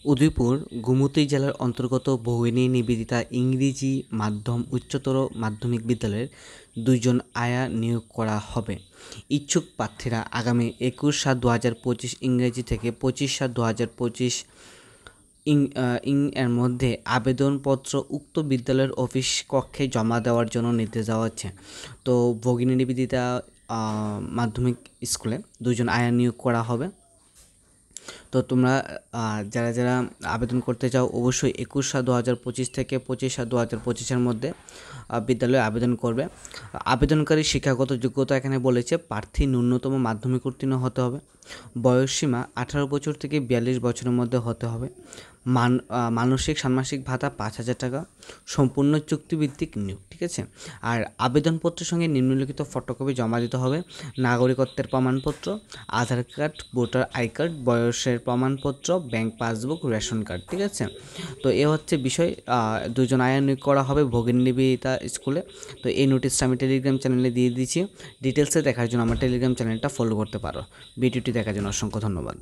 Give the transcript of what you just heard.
উদয়পুর গোমতী জেলার অন্তর্গত ভগিনী নিবেদিতা ইংরেজি মাধ্যম উচ্চতর মাধ্যমিক বিদ্যালয়ের 2 জন আয়া নিয়োগ করা হবে। ইচ্ছুক প্রার্থীরা আগামী 21/7/2025 ইংরেজি থেকে 25/7/2025 এর মধ্যে আবেদনপত্র উক্ত বিদ্যালয়ের অফিস কক্ষে জমা দেওয়ার জন্য নির্দেশ দেওয়া হচ্ছে। তো ভগিনী নিবেদিতা মাধ্যমিক স্কুলে 2 জন আয়া নিয়োগ করা হবে। তো তোমরা যারা যারা আবেদন করতে চাও অবশ্যই 21/7/2025 থেকে 25/7/2025 মধ্যে বিদ্যালয়ে আবেদন করবে। আবেদনকারী শিক্ষাগত যোগ্যতা এখানে বলেছে প্রার্থী ন্যূনতম মাধ্যমিক উত্তীর্ণ হতে হবে, বয়সসীমা 18 বছর থেকে 42 বছরের মধ্যে হতে হবে, মানসিক ষান্মাসিক ভাতা 5,000 টাকা, সম্পূর্ণ চুক্তিভিত্তিক নিয়োগ। ঠিক আছে। আর আবেদনপত্রের সঙ্গে নিম্নলিখিত ফটোকপি জমা দিতে হবে: নাগরিকত্বের প্রমাণপত্র, আধার কার্ড, ভোটার আই কার্ড, বয়সের প্রমাণপত্র, ব্যাংক পাসবুক, রেশন কার্ড। ঠিক আছে। তো এ হচ্ছে বিষয়। 2 জন আয়া নিয়োগ করা হবে ভগিনী নিবেদিতা স্কুলে। তো এই নোটিশটা আমি টেলিগ্রাম চ্যানেলে দিয়ে দিচ্ছি। ডিটেলসে দেখার জন্য আমার টেলিগ্রাম চ্যানেলটা ফলো করতে পারো। ভিডিওটি দেখার জন্য অসংখ্য ধন্যবাদ।